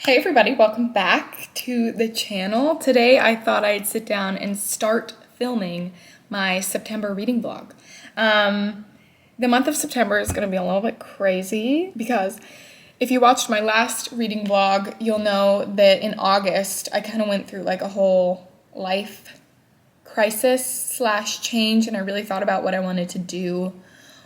Hey everybody, welcome back to the channel. Today I thought I'd sit down and start filming my September reading vlog. The month of September is going to be a little bit crazy because if you watched my last reading vlog, you'll know that in August I kind of went through like a whole life crisis slash change, and I really thought about what I wanted to do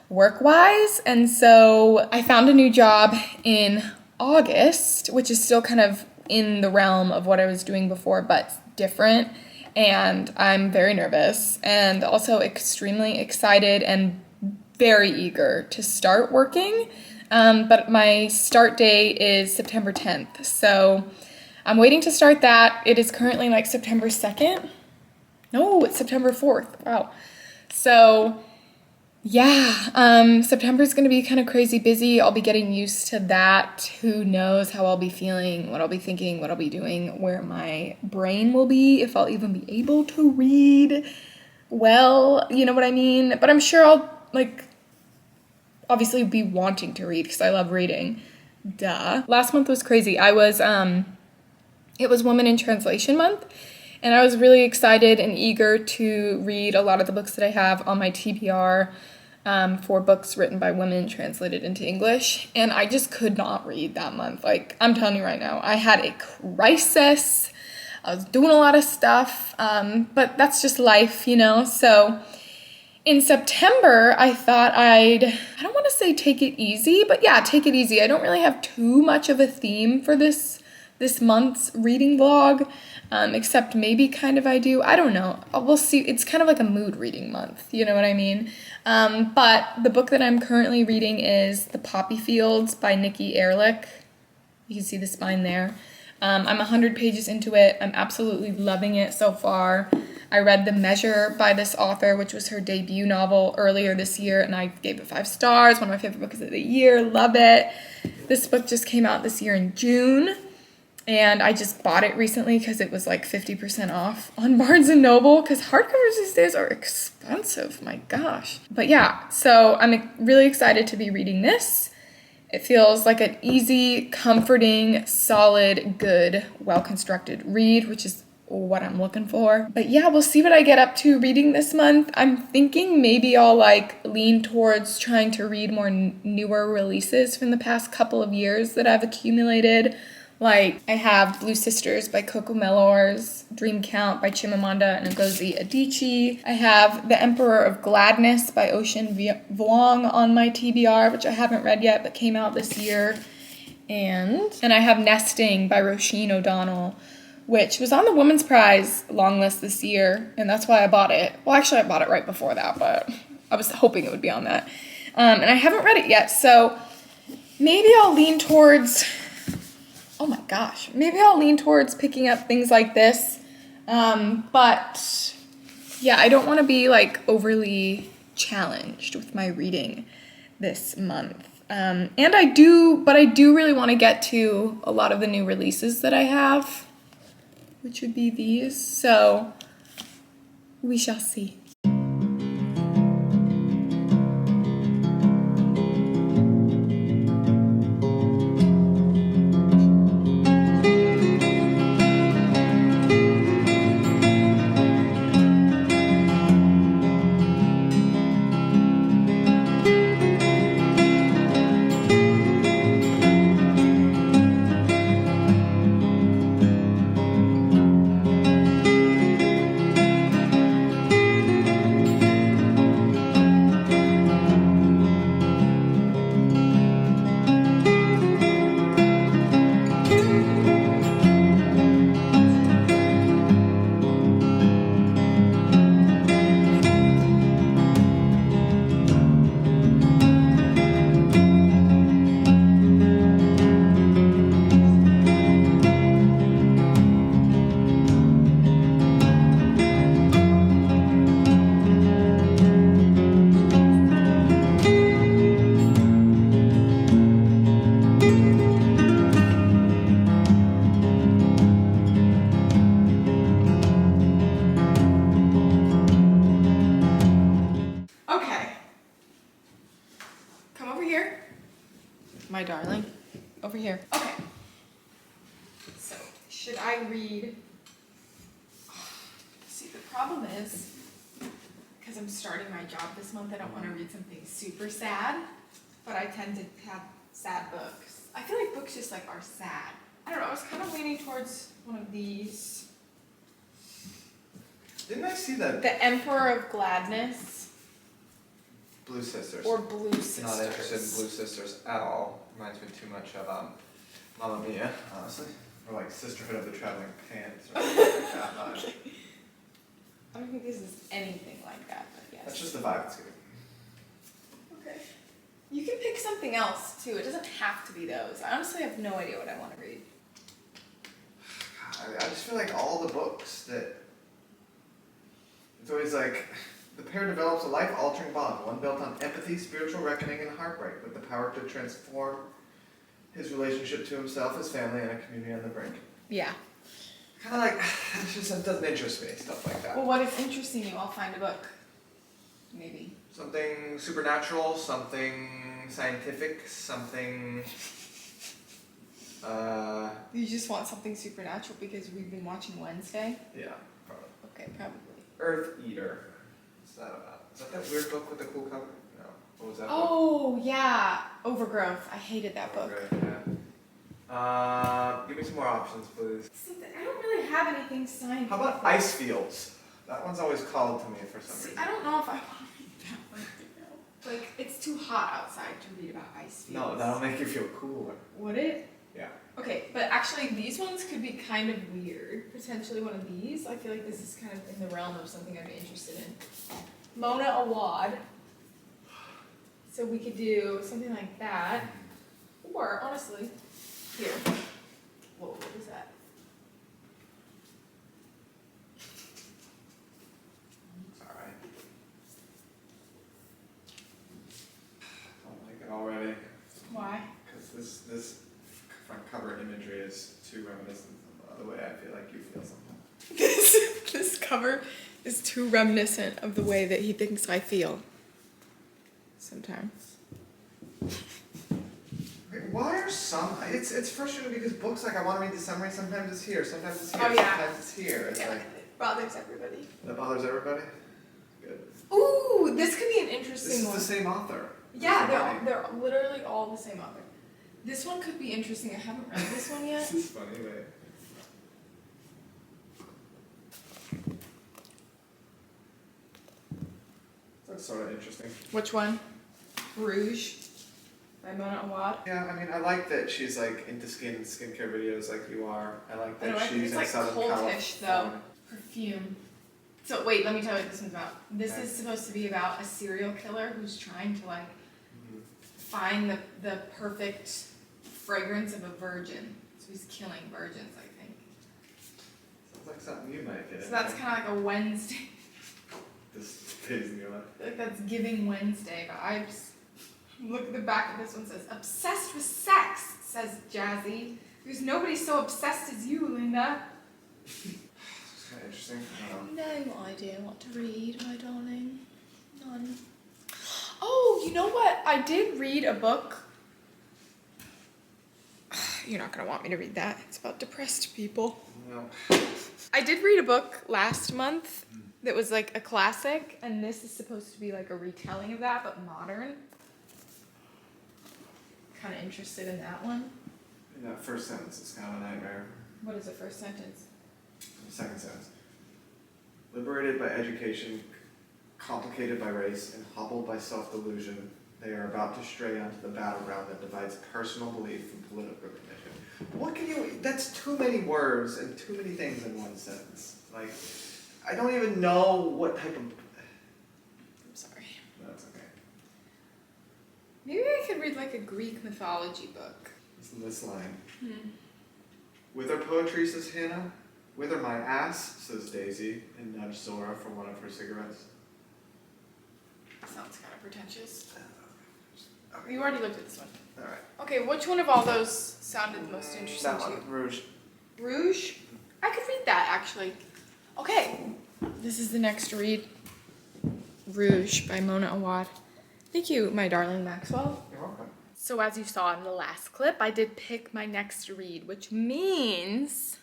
work-wise. And so I found a new job in August, which is still kind of in the realm of what I was doing before, but different. And I'm very nervous and also extremely excited and very eager to start working. But my start date is September 10th. So I'm waiting to start that. It is currently like September 2nd. No, it's September 4th. Wow. So yeah, September's gonna be kind of crazy busy. I'll be getting used to that. Who knows how I'll be feeling, what I'll be thinking, what I'll be doing, where my brain will be, if I'll even be able to read well, you know what I mean? But I'm sure I'll, like, obviously be wanting to read because I love reading. Duh. Last month was crazy. It was Women in Translation Month, and I was really excited and eager to read a lot of the books that I have on my TBR for books written by women translated into English. And I just could not read that month. Like, I'm telling you right now, I had a crisis. I was doing a lot of stuff, but that's just life, you know? So in September, I thought I don't want to say take it easy, but yeah, take it easy. I don't really have too much of a theme for this month's reading vlog. Except maybe kind of I do. I don't know. We'll see. It's kind of like a mood reading month. You know what I mean? But the book that I'm currently reading is The Poppy Fields by Nikki Erlich. You can see the spine there. I'm 100 pages into it. I'm absolutely loving it so far. I read The Measure by this author, which was her debut novel earlier this year, and I gave it 5 stars. One of my favorite books of the year. Love it. This book just came out this year in June. And I just bought it recently because it was like 50% off on Barnes & Noble, because hardcovers these days are expensive, my gosh. But yeah, so I'm really excited to be reading this. It feels like an easy, comforting, solid, good, well-constructed read, which is what I'm looking for. But yeah, we'll see what I get up to reading this month. I'm thinking maybe I'll like lean towards trying to read more newer releases from the past couple of years that I've accumulated. Like, I have Blue Sisters by Coco Melors, Dream Count by Chimamanda Ngozi Adichie. I have The Emperor of Gladness by Ocean Vuong on my TBR, which I haven't read yet, but came out this year. And I have Nesting by Roisin O'Donnell, which was on the Women's Prize long list this year, and that's why I bought it. Well, actually, I bought it right before that, but I was hoping it would be on that. And I haven't read it yet, so maybe I'll lean towards... Oh my gosh, maybe I'll lean towards picking up things like this. But yeah, I don't want to be like overly challenged with my reading this month. And I do really want to get to a lot of the new releases that I have, which would be these. So we shall see. My darling, over here. Okay. Should I read? See, the problem is, because I'm starting my job this month, I don't want to read something super sad, but I tend to have sad books. I feel like books just like are sad. I don't know, I was kind of leaning towards one of these. Didn't I see that? The Emperor of Gladness. Blue Sisters. Or Blue Sisters. Not interested in Blue Sisters at all. Reminds me too much of Mamma Mia, honestly. Or like Sisterhood of the Traveling Pants or something like that vibe. Okay. I don't think this is anything like that, but yes. That's just the vibe it's giving. Okay. You can pick something else too. It doesn't have to be those. I honestly have no idea what I want to read. I just feel like all the books that it's always like the pair develops a life-altering bond, one built on empathy, spiritual reckoning, and heartbreak, with the power to transform his relationship to himself, his family, and a community on the brink. Yeah. Kind of like, it doesn't interest me, stuff like that. Well, what is interesting you? I'll find a book. Maybe. Something supernatural, something scientific, something... You just want something supernatural because we've been watching Wednesday? Yeah, probably. Okay, probably. Earth Eater. What's that about? Is that weird book with the cool cover? No. What was that book? Oh, yeah. Overgrowth. I hated that book. Okay, yeah. Give me some more options, please. I don't really have anything scientific. How about Ice Fields? That one's always called to me for some reason. I don't know if I want to read that one right now. Like, it's too hot outside to read about ice fields. No, that'll make you feel cooler. Would it? Yeah. Okay, but actually these ones could be kind of weird. Potentially one of these. I feel like this is kind of in the realm of something I'd be interested in. Mona Awad. So we could do something like that. Or, honestly, here. Whoa, what was that? It's alright. Don't like it already. Why? Because this front cover imagery is too reminiscent of the way I feel like you feel sometimes. This cover is too reminiscent of the way that he thinks I feel. Sometimes. Why are some... It's frustrating because books, like, I want to read the summary, sometimes it's here, sometimes it's here, Oh, yeah. sometimes it's here. It's Yeah, like... it bothers everybody. That bothers everybody? Good. Ooh, this could be an This interesting is one. the same author. Yeah, they're literally all the same author. This one could be interesting. I haven't read this one yet. This is funny, wait. That's sort of interesting. Which one? Rouge by Mona Awad. Yeah, I mean, I like that she's like into skincare videos like you are. I like I know, that I think she's it's in like Southern cultish though. California. Perfume. So wait, let me tell you what this one's about. This Okay. is supposed to be about a serial killer who's trying to like find the perfect fragrance of a virgin. So he's killing virgins, I think. Sounds like something you might get. So that's kind of like a Wednesday. This phase in your life. Like that's Giving Wednesday vibes. Look at the back of this one, says obsessed with sex, says Jazzy. There's nobody so obsessed as you, Linda. It's kind of interesting. I don't know. No idea what to read, my darling. None. Oh, you know what? I did read a book. You're not going to want me to read that. It's about depressed people. No. I did read a book last month that was like a classic, and this is supposed to be like a retelling of that, but modern. Kind of interested in that one. That first sentence is kind of a nightmare. What is the first sentence? The second sentence. Liberated by education, complicated by race, and hobbled by self-delusion, they are about to stray onto the battleground that divides personal belief from political recognition. What can you... That's too many words and too many things in one sentence. Like, I don't even know what type of... I'm sorry. That's okay. Maybe I could read like a Greek mythology book. Listen to this line. Wither poetry, says Hannah. Wither my ass, says Daisy, and nudged Zora for one of her cigarettes. Sounds kind of pretentious. You already looked at this one. Alright. Okay, which one of all those sounded the most interesting That to you? one, Rouge. Rouge? I could read that, actually. Okay, this is the next read. Rouge by Mona Awad. Thank you, my darling Maxwell. You're welcome. So as you saw in the last clip, I did pick my next read, which means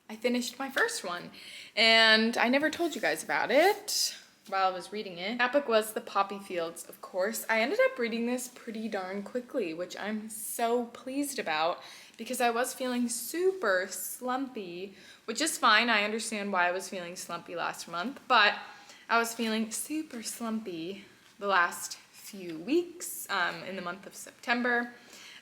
I finished my first one, and I never told you guys about it while I was reading it. That book was The Poppy Fields, of course. I ended up reading this pretty darn quickly, which I'm so pleased about because I was feeling super slumpy, which is fine. I understand why I was feeling slumpy last month, but I was feeling super slumpy the last few weeks in the month of September.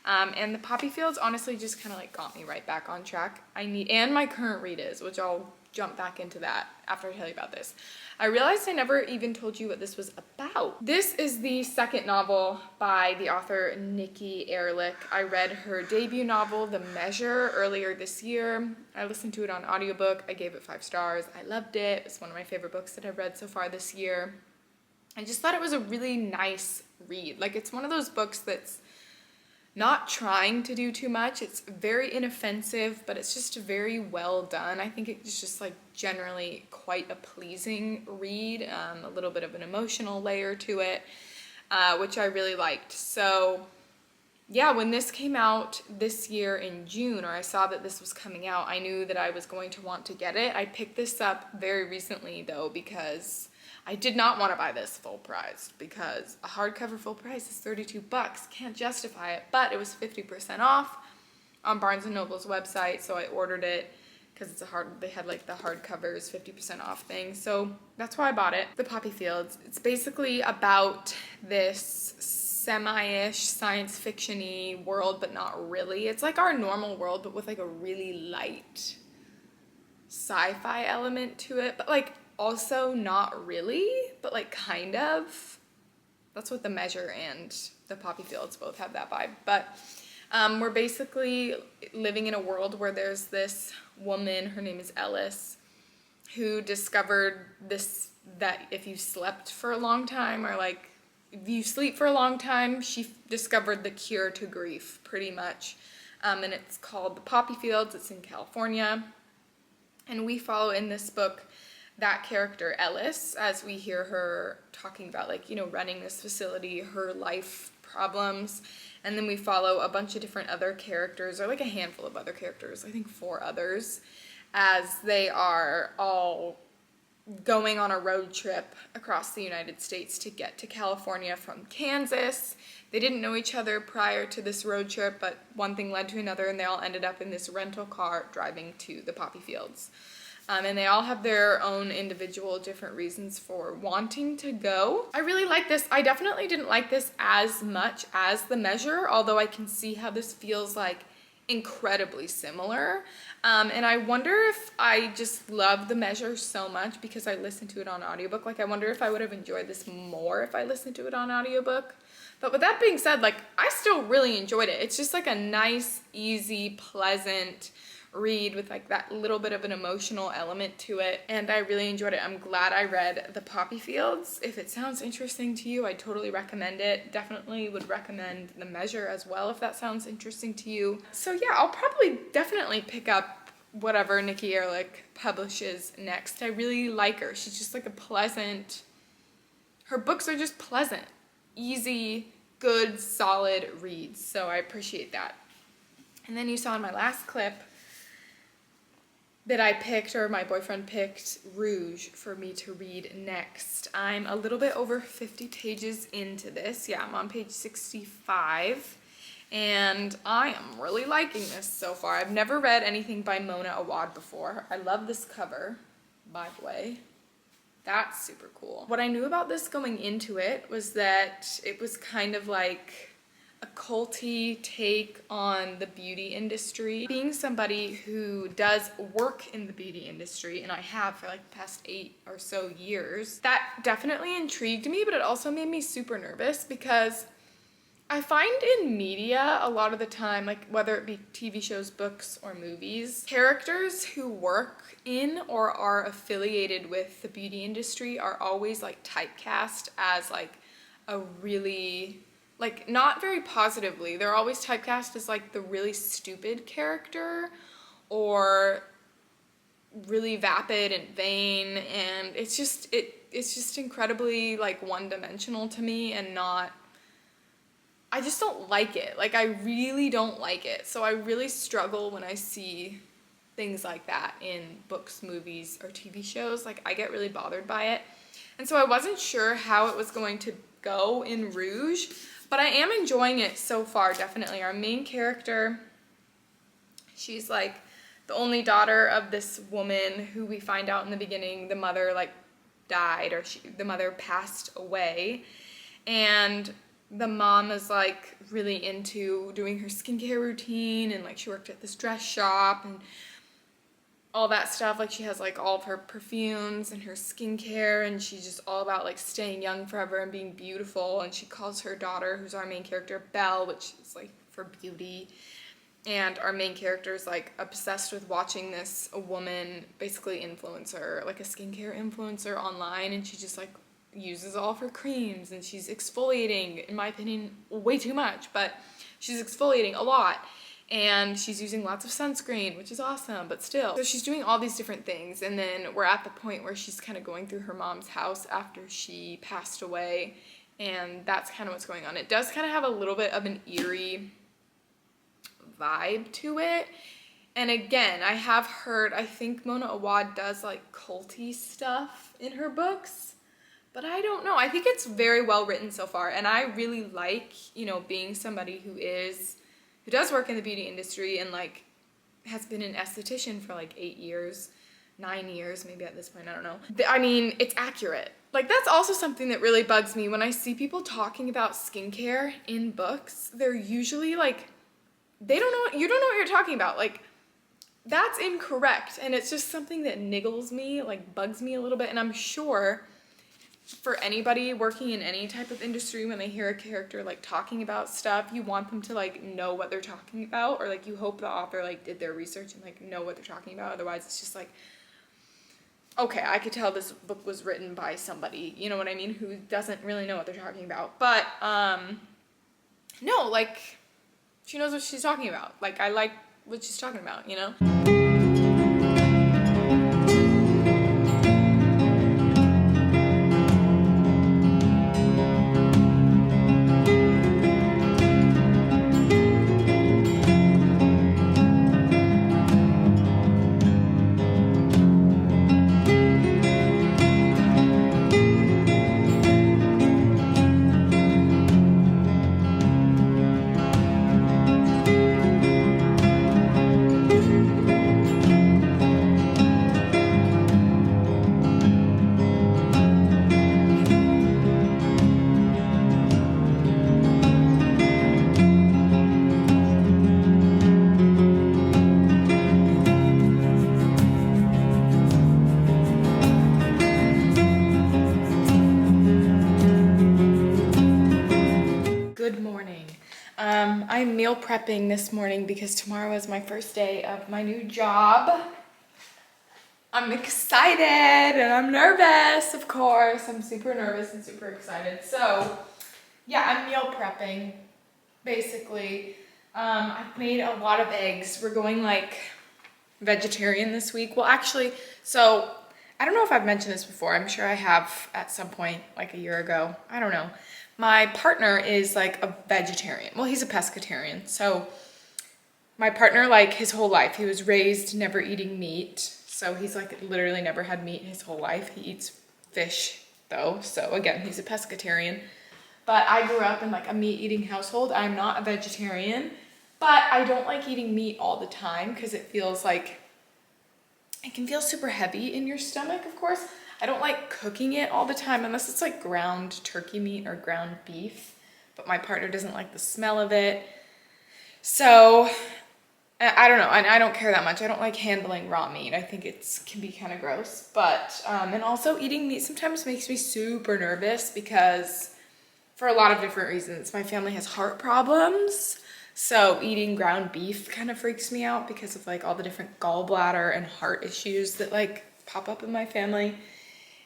And The Poppy Fields honestly just kind of like got me right back on track. And my current read is, which I'll jump back into that after I tell you about this. I realized I never even told you what this was about. This is the second novel by the author Nikki Erlich. I read her debut novel, The Measure, earlier this year. I listened to it on audiobook. I gave it 5 stars. I loved it. It's one of my favorite books that I've read so far this year. I just thought it was a really nice read. Like, it's one of those books that's not trying to do too much. It's very inoffensive, but it's just very well done. I think it's just like generally quite a pleasing read, a little bit of an emotional layer to it, which I really liked. So yeah, when this came out this year in June, or I saw that this was coming out, I knew that I was going to want to get it. I picked this up very recently though, because I did not want to buy this full price because a hardcover full price is $32. Can't justify it, but it was 50% off on Barnes & Noble's website, so I ordered it because they had like the hardcovers 50% off thing, so that's why I bought it. The Poppy Fields. It's basically about this semi-ish science fiction-y world, but not really. It's like our normal world, but with like a really light sci-fi element to it, but like also not really, but like kind of. That's what The Measure and The Poppy Fields both have that vibe. But we're basically living in a world where there's this woman, her name is Ellis, who discovered this, that if you slept for a long time, or like if you sleep for a long time, she discovered the cure to grief pretty much. And it's called The Poppy Fields. It's in California. And we follow in this book that character Ellis, as we hear her talking about, like, you know, running this facility, her life problems. And then we follow a bunch of different other characters, or like a handful of other characters, I think 4 others, as they are all going on a road trip across the United States to get to California from Kansas. They didn't know each other prior to this road trip, but one thing led to another, and they all ended up in this rental car driving to the Poppy Fields. And they all have their own individual different reasons for wanting to go. I really like this. I definitely didn't like this as much as The Measure, although I can see how this feels like incredibly similar. And I wonder if I just love The Measure so much because I listened to it on audiobook. Like, I wonder if I would have enjoyed this more if I listened to it on audiobook. But with that being said, like, I still really enjoyed it. It's just like a nice, easy, pleasant read with like that little bit of an emotional element to it, and I really enjoyed it. I'm glad I read The Poppy Fields. If it sounds interesting to you, I totally recommend it. Definitely would recommend The Measure as well if that sounds interesting to you. So yeah, I'll probably definitely pick up whatever Nikki Erlich publishes next. I really like her. She's just like a pleasant, her books are just pleasant, easy, good, solid reads, so I appreciate that. And then you saw in my last clip that I picked, or my boyfriend picked, Rouge for me to read next. I'm a little bit over 50 pages into this. Yeah, I'm on page 65, and I am really liking this so far. I've never read anything by Mona Awad before. I love this cover, by the way. That's super cool. What I knew about this going into it was that it was kind of like a culty take on the beauty industry. Being somebody who does work in the beauty industry, and I have for like the past 8 or so years, that definitely intrigued me, but it also made me super nervous because I find in media a lot of the time, like whether it be TV shows, books, or movies, characters who work in or are affiliated with the beauty industry are always like typecast as like a really, like, not very positively. They're always typecast as like the really stupid character or really vapid and vain, and it's just incredibly like one-dimensional to me, and not, I just don't like it. Like, I really don't like it. So I really struggle when I see things like that in books, movies, or TV shows. Like, I get really bothered by it. And so I wasn't sure how it was going to go in Rouge, but I am enjoying it so far, definitely. Our main character, she's like the only daughter of this woman who we find out in the beginning the mother like died, or the mother passed away. And the mom is like really into doing her skincare routine, and like she worked at this dress shop and all that stuff. Like, she has like all of her perfumes and her skincare, and she's just all about like staying young forever and being beautiful. And she calls her daughter, who's our main character, Belle, which is like for beauty. And our main character is like obsessed with watching this woman, basically influencer, like a skincare influencer online, and she just like uses all of her creams, and she's exfoliating, in my opinion, way too much, but she's exfoliating a lot. And she's using lots of sunscreen, which is awesome, but still. So she's doing all these different things, and then we're at the point where she's kind of going through her mom's house after she passed away, and that's kind of what's going on. It does kind of have a little bit of an eerie vibe to it. And again, I have heard, I think Mona Awad does like culty stuff in her books, but I don't know. I think it's very well written so far, and I really like, you know, being somebody who does work in the beauty industry and like has been an esthetician for like 8 years, 9 years, maybe at this point, I don't know. I mean, it's accurate. Like, that's also something that really bugs me when I see people talking about skincare in books. They're usually like, you don't know what you're talking about. Like, that's incorrect. And it's just something that niggles me, like bugs me a little bit. And I'm sure for anybody working in any type of industry, when they hear a character like talking about stuff, you want them to like know what they're talking about, or like you hope the author like did their research and like know what they're talking about. Otherwise it's just like, okay, I could tell this book was written by somebody, you know what I mean, who doesn't really know what they're talking about. But no, like, she knows what she's talking about. Like, I like what she's talking about, you know? Good morning. I'm meal prepping this morning because tomorrow is my first day of my new job. I'm excited and I'm nervous, of course. I'm super nervous and super excited. So, yeah, I'm meal prepping, basically. I've made a lot of eggs. We're going like vegetarian this week. Well, actually, so I don't know if I've mentioned this before. I'm sure I have at some point, like a year ago. I don't know. My partner is like a vegetarian. Well, he's a pescatarian. So my partner, like his whole life, he was raised never eating meat. So he's like literally never had meat his whole life. He eats fish though. So again, he's a pescatarian. But I grew up in like a meat eating household. I'm not a vegetarian, but I don't like eating meat all the time because it feels like, it can feel super heavy in your stomach, of course. I don't like cooking it all the time unless it's like ground turkey meat or ground beef, but my partner doesn't like the smell of it. So I don't know, and I don't care that much. I don't like handling raw meat. I think it can be kind of gross, but and also eating meat sometimes makes me super nervous because for a lot of different reasons. My family has heart problems, so eating ground beef kind of freaks me out because of like all the different gallbladder and heart issues that like pop up in my family.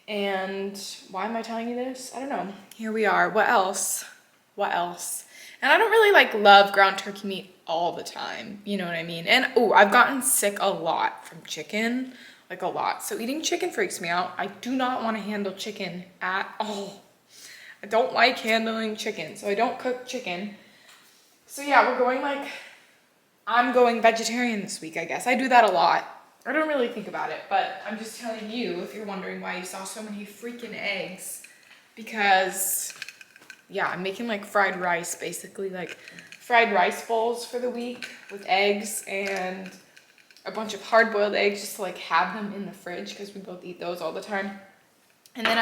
And why am I telling you this? I don't know. Here we are. What else? And I don't really like love ground turkey meat all the time. You know what I mean? And oh, I've gotten sick a lot from chicken, like a lot. So eating chicken freaks me out. I do not want to handle chicken at all. I don't like handling chicken, so I don't cook chicken. So yeah, I'm going vegetarian this week, I guess. I do that a lot. I don't really think about it, but I'm just telling you if you're wondering why you saw so many freaking eggs, because yeah, I'm making like fried rice, basically like fried rice bowls for the week with eggs and a bunch of hard-boiled eggs just to like have them in the fridge because we both eat those all the time. And then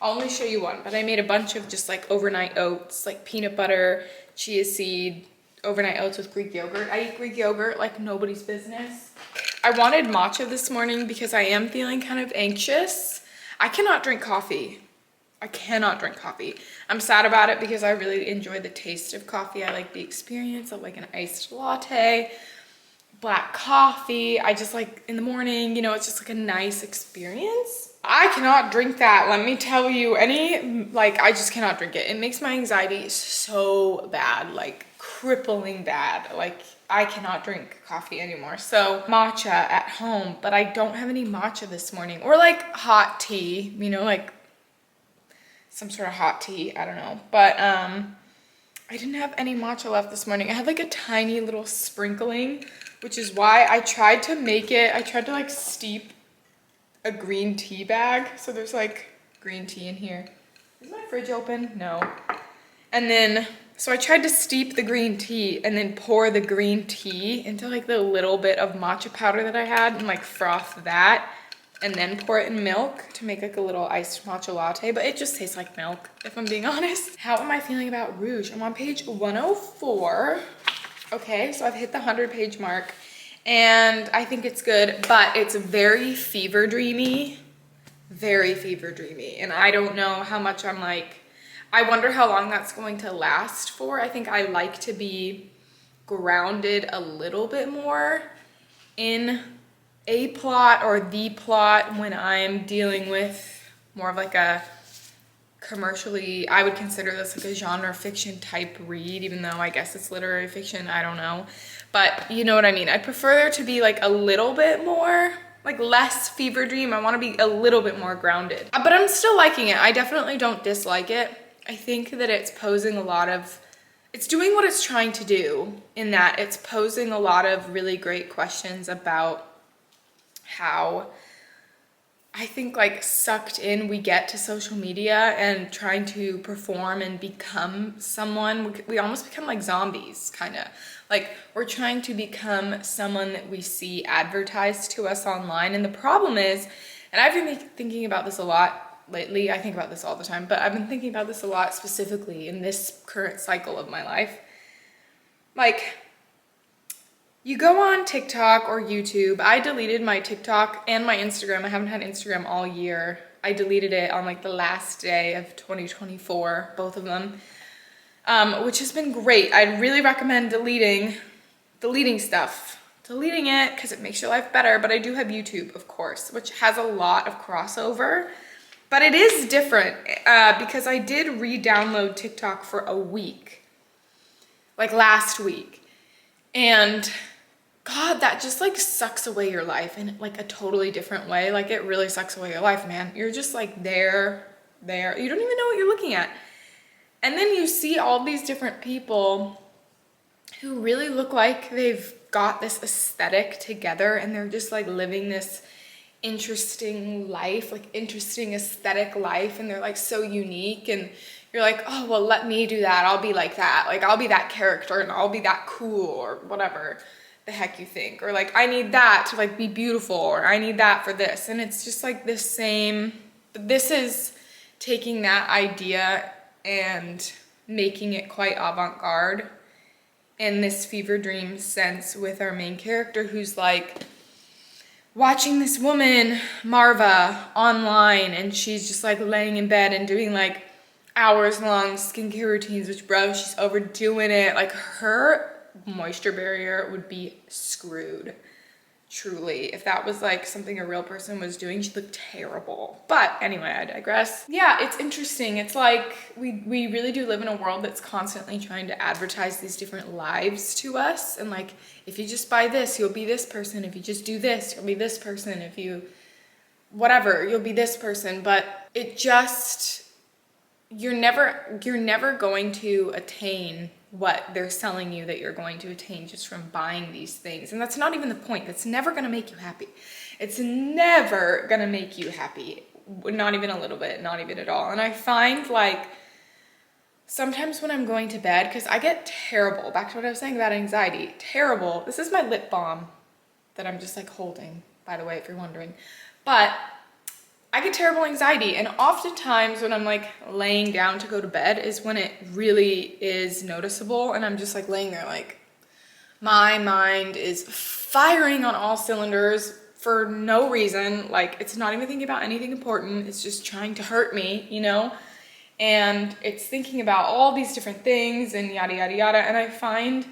I'll only show you one, but I made a bunch of just like overnight oats, like peanut butter, chia seed, overnight oats with Greek yogurt. I eat Greek yogurt like nobody's business. I wanted matcha this morning because I am feeling kind of anxious. I cannot drink coffee. I cannot drink coffee. I'm sad about it because I really enjoy the taste of coffee. I like the experience of like an iced latte, black coffee. I just like in the morning, you know, it's just like a nice experience. I cannot drink that. Let me tell you, I just cannot drink it. It makes my anxiety so bad, like crippling bad. Like I cannot drink coffee anymore. So matcha at home, but I don't have any matcha this morning, or like hot tea, you know, like some sort of hot tea. I don't know. But I didn't have any matcha left this morning. I had like a tiny little sprinkling, which is why I tried to like steep a green tea bag. So there's like green tea in here. Is my fridge open? No. And then, so I tried to steep the green tea and then pour the green tea into like the little bit of matcha powder that I had and like froth that and then pour it in milk to make like a little iced matcha latte, but it just tastes like milk, if I'm being honest. How am I feeling about Rouge? I'm on page 104. Okay, so I've hit the 100-page mark and I think it's good, but it's very fever dreamy, and I don't know how much I wonder how long that's going to last for. I think I like to be grounded a little bit more in a plot or the plot when I'm dealing with more of like a commercially, I would consider this like a genre fiction type read, even though I guess it's literary fiction, I don't know. But you know what I mean. I'd prefer there to be like a little bit more, like less fever dream. I want to be a little bit more grounded. But I'm still liking it. I definitely don't dislike it. I think that it's doing what it's trying to do, in that it's posing a lot of really great questions about how I think like sucked in we get to social media and trying to perform and become someone. We almost become like zombies, kind of. Like we're trying to become someone that we see advertised to us online. And the problem is, and I've been thinking about this a lot lately. I think about this all the time, but I've been thinking about this a lot specifically in this current cycle of my life. Like, you go on TikTok or YouTube. I deleted my TikTok and my Instagram. I haven't had Instagram all year. I deleted it on like the last day of 2024, both of them, which has been great. I'd really recommend deleting stuff. Deleting it because it makes your life better. But I do have YouTube, of course, which has a lot of crossover. But it is different because I did re-download TikTok for a week, like last week. And God, that just like sucks away your life in like a totally different way. Like it really sucks away your life, man. You're just like there. You don't even know what you're looking at. And then you see all these different people who really look like they've got this aesthetic together and they're just like living this interesting life, like interesting aesthetic life. And they're like so unique, and you're like, oh, well, let me do that. I'll be like that. Like I'll be that character and I'll be that cool or whatever the heck you think. Or like, I need that to like be beautiful, or I need that for this. And it's just like this same, this is taking that idea and making it quite avant-garde in this fever dream sense with our main character, who's like watching this woman, Marva, online, and she's just like laying in bed and doing like hours-long skincare routines, which, bro, she's overdoing it. Like her moisture barrier would be screwed, truly. If that was like something a real person was doing, she'd look terrible. But anyway, I digress. Yeah, it's interesting. It's like we really do live in a world that's constantly trying to advertise these different lives to us. And like, if you just buy this, you'll be this person. If you just do this, you'll be this person. If you whatever, you'll be this person. But it just, you're never going to attain what they're selling you that you're going to attain just from buying these things. And that's not even the point. That's never going to make you happy. It's never going to make you happy. Not even a little bit, not even at all. And I find like sometimes when I'm going to bed, because I get terrible, back to what I was saying about anxiety, terrible. This is my lip balm that I'm just like holding, by the way, if you're wondering. But I get terrible anxiety, and oftentimes when I'm like laying down to go to bed is when it really is noticeable, and I'm just like laying there like my mind is firing on all cylinders for no reason. Like it's not even thinking about anything important. It's just trying to hurt me, you know? And it's thinking about all these different things and yada, yada, yada. And I find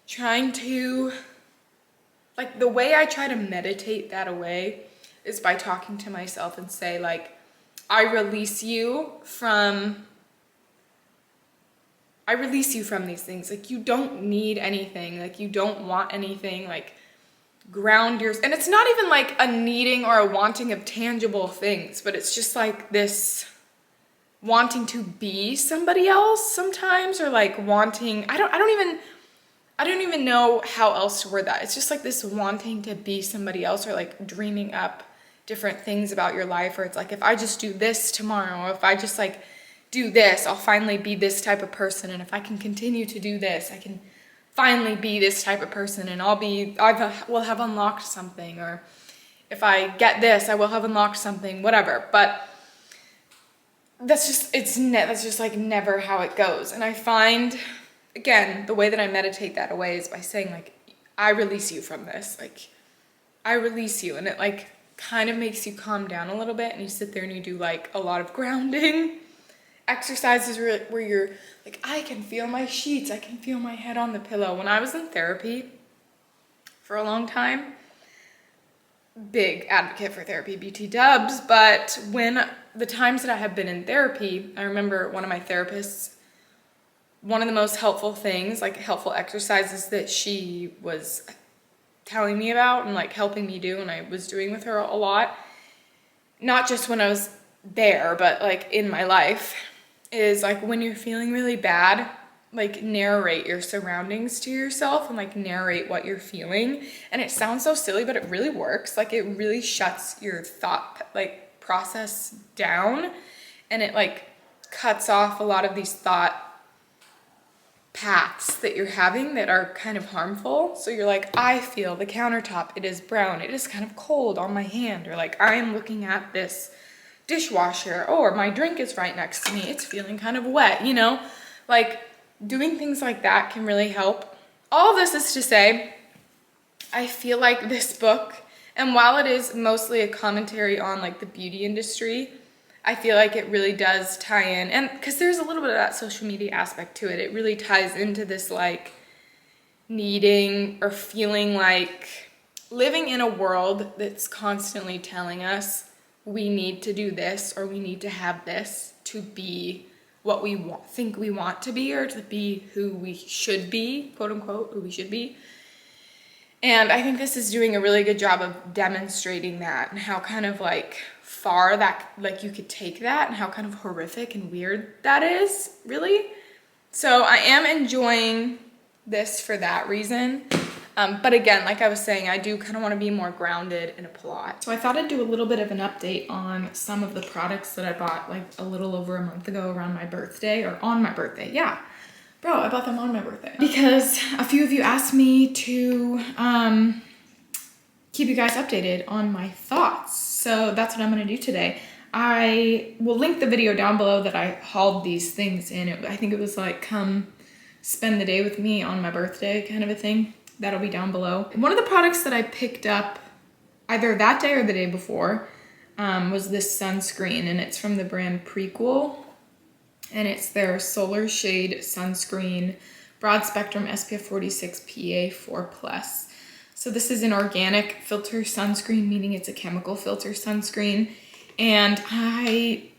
trying to, like the way I try to meditate that away is by talking to myself and say like, I release you from these things. Like you don't need anything. Like you don't want anything. Like ground yours. And it's not even like a needing or a wanting of tangible things, but it's just like this wanting to be somebody else sometimes, or like wanting, I don't even know how else to word that. It's just like this wanting to be somebody else, or like dreaming up different things about your life, or it's like if I just do this tomorrow, or if I just like do this, I'll finally be this type of person, and if I can continue to do this, I can finally be this type of person, and I will have unlocked something, or if I get this, I will have unlocked something, whatever. But that's just like never how it goes. And I find, again, the way that I meditate that away is by saying like, I release you from this. Like, I release you. And it like kind of makes you calm down a little bit. And you sit there and you do like a lot of grounding exercises where you're like, I can feel my sheets. I can feel my head on the pillow. When I was in therapy for a long time, big advocate for therapy, BT dubs, but when the times that I have been in therapy, I remember one of my therapists, one of the most helpful things, like helpful exercises that she was telling me about and like helping me do, and I was doing with her a lot, not just when I was there, but like in my life, is like when you're feeling really bad, like narrate your surroundings to yourself and like narrate what you're feeling. And it sounds so silly, but it really works. Like it really shuts your thought like process down, and it like cuts off a lot of these thought paths that you're having that are kind of harmful. So you're like, I feel the countertop, it is brown, it is kind of cold on my hand, or like I am looking at this dishwasher, or my drink is right next to me, it's feeling kind of wet, you know? Like doing things like that can really help. All this is to say, I feel like this book, and while it is mostly a commentary on like the beauty industry, I feel like it really does tie in, and because there's a little bit of that social media aspect to it, it really ties into this like needing or feeling like living in a world that's constantly telling us we need to do this or we need to have this to be what we think we want to be, or to be who we should be, quote unquote, who we should be. And I think this is doing a really good job of demonstrating that, and how kind of like far that like you could take that, and how kind of horrific and weird that is, really. So I am enjoying this for that reason. But again, like I was saying, I do kind of want to be more grounded in a plot. So I thought I'd do a little bit of an update on some of the products that I bought like a little over a month ago around my birthday, or on my birthday. Yeah, bro, I bought them on my birthday. Because a few of you asked me to keep you guys updated on my thoughts. So that's what I'm going to do today. I will link the video down below that I hauled these things in. I think it was like, come spend the day with me on my birthday kind of a thing. That'll be down below. One of the products that I picked up either that day or the day before was this sunscreen, and it's from the brand Prequel, and it's their Solar Shade Sunscreen Broad Spectrum SPF 46 PA 4+. So this is an organic filter sunscreen, meaning it's a chemical filter sunscreen. And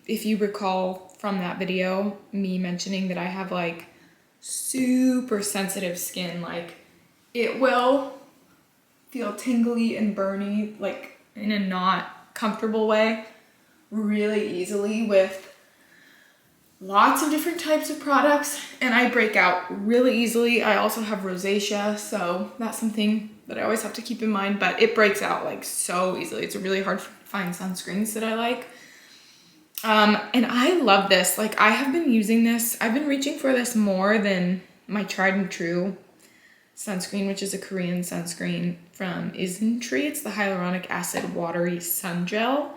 if you recall from that video, me mentioning that I have like super sensitive skin, like it will feel tingly and burny, like in a not comfortable way, really easily with lots of different types of products, and I break out really easily. I also have rosacea, so that's something that I always have to keep in mind, but it breaks out like so easily. It's really hard to find sunscreens that I like. And I love this. Like, I have been using this. I've been reaching for this more than my tried and true sunscreen, which is a Korean sunscreen from Isntree. It's the hyaluronic acid watery sun gel.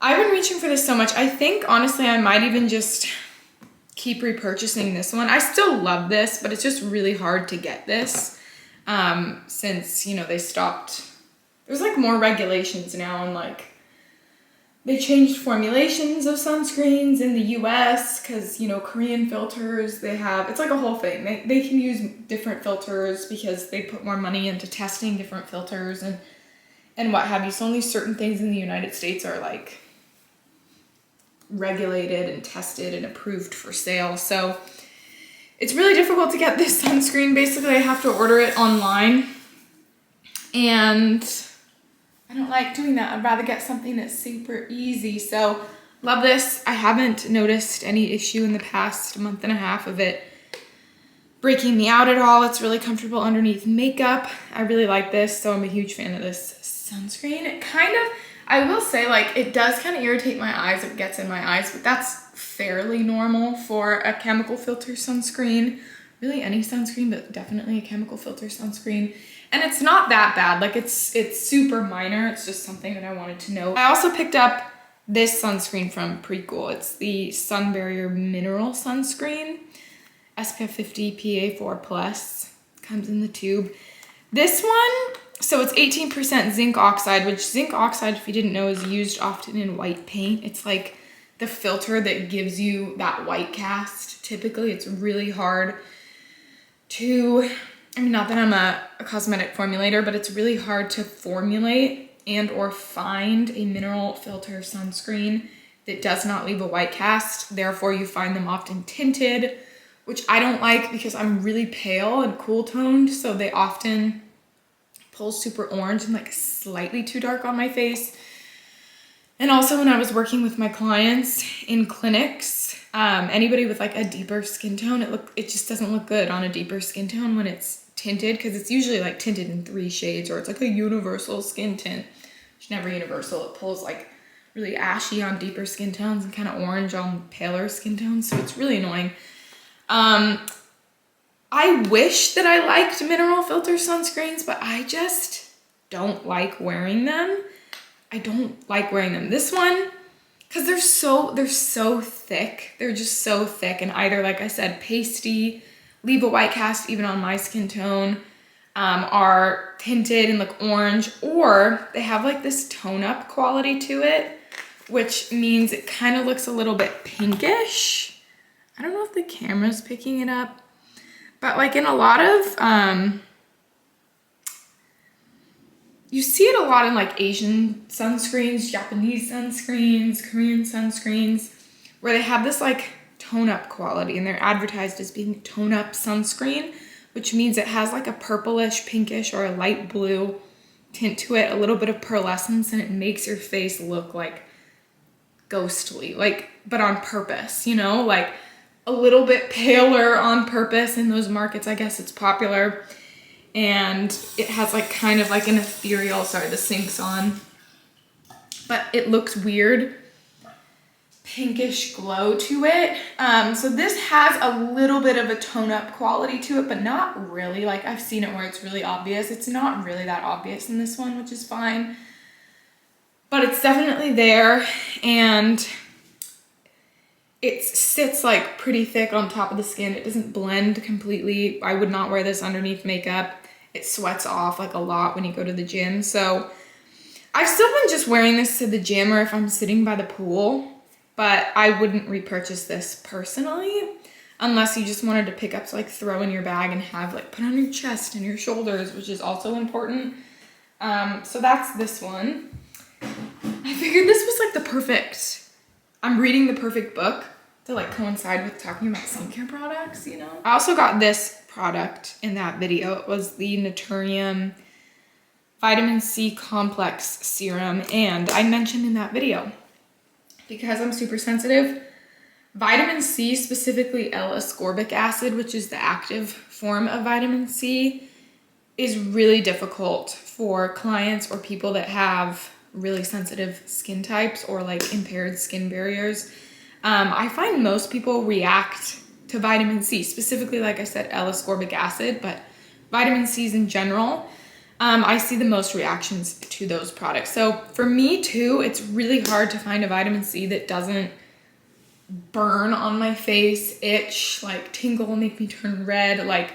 I've been reaching for this so much. I think, honestly, I might even just keep repurchasing this one. I still love this, but it's just really hard to get this since, you know, they stopped. There's like more regulations now, and like they changed formulations of sunscreens in the US because, you know, Korean filters, they have, it's like a whole thing. They can use different filters because they put more money into testing different filters and what have you. So only certain things in the United States are like regulated and tested and approved for sale. So it's really difficult to get this sunscreen. Basically, I have to order it online, and I don't like doing that. I'd rather get something that's super easy. So love this. I haven't noticed any issue in the past month and a half of it breaking me out at all. It's really comfortable underneath makeup. I really like this, so I'm a huge fan of this sunscreen. It kind of, I will say, like, it does kind of irritate my eyes if it gets in my eyes, but that's fairly normal for a chemical filter sunscreen. Really any sunscreen, but definitely a chemical filter sunscreen. And it's not that bad. Like, it's super minor. It's just something that I wanted to know. I also picked up this sunscreen from Precool. It's the Sun Barrier Mineral Sunscreen, SPF 50 PA4+. Comes in the tube. This one, so it's 18% zinc oxide, which zinc oxide, if you didn't know, is used often in white paint. It's like the filter that gives you that white cast. Typically, it's really hard to, I mean, not that I'm a cosmetic formulator, but it's really hard to formulate and or find a mineral filter sunscreen that does not leave a white cast. Therefore, you find them often tinted, which I don't like because I'm really pale and cool toned, so they often pull super orange and like slightly too dark on my face. And also when I was working with my clients in clinics, anybody with like a deeper skin tone, it just doesn't look good on a deeper skin tone when it's tinted, because it's usually like tinted in 3 shades, or it's like a universal skin tint. It's never universal. It pulls like really ashy on deeper skin tones and kind of orange on paler skin tones, so it's really annoying. I wish that I liked mineral filter sunscreens, but I just don't like wearing them. I don't like wearing them. This one, because they're so thick. They're just so thick, and either, like I said, pasty, leave a white cast even on my skin tone, are tinted and look orange, or they have like this tone up quality to it, which means it kind of looks a little bit pinkish. I don't know if the camera's picking it up, but like in a lot of, you see it a lot in like Asian sunscreens, Japanese sunscreens, Korean sunscreens, where they have this like tone up quality, and they're advertised as being tone up sunscreen, which means it has like a purplish, pinkish, or a light blue tint to it, a little bit of pearlescence, and it makes your face look like ghostly, like, but on purpose, you know, like a little bit paler on purpose. In those markets, I guess it's popular. And it has like kind of like an ethereal, sorry, the sink's on, but it looks weird, pinkish glow to it. So this has a little bit of a tone up quality to it, but not really. Like, I've seen it where it's really obvious. It's not really that obvious in this one, which is fine, but it's definitely there, and it sits like pretty thick on top of the skin. It doesn't blend completely. I would not wear this underneath makeup. It sweats off like a lot when you go to the gym. So I've still been just wearing this to the gym or if I'm sitting by the pool, but I wouldn't repurchase this personally unless you just wanted to pick up to like throw in your bag and have like put on your chest and your shoulders, which is also important. So that's this one. I figured this was like the perfect, I'm reading the perfect book to like coincide with talking about skincare products, you know? I also got this product in that video. It was the Naturium Vitamin C Complex Serum, and I mentioned in that video, because I'm super sensitive, Vitamin C, specifically L-ascorbic acid, which is the active form of vitamin C, is really difficult for clients or people that have really sensitive skin types or like impaired skin barriers. I find most people react to vitamin C, specifically, like I said, L-ascorbic acid, but vitamin C's in general. I see the most reactions to those products. So for me too, it's really hard to find a vitamin C that doesn't burn on my face, itch, like tingle, make me turn red. Like,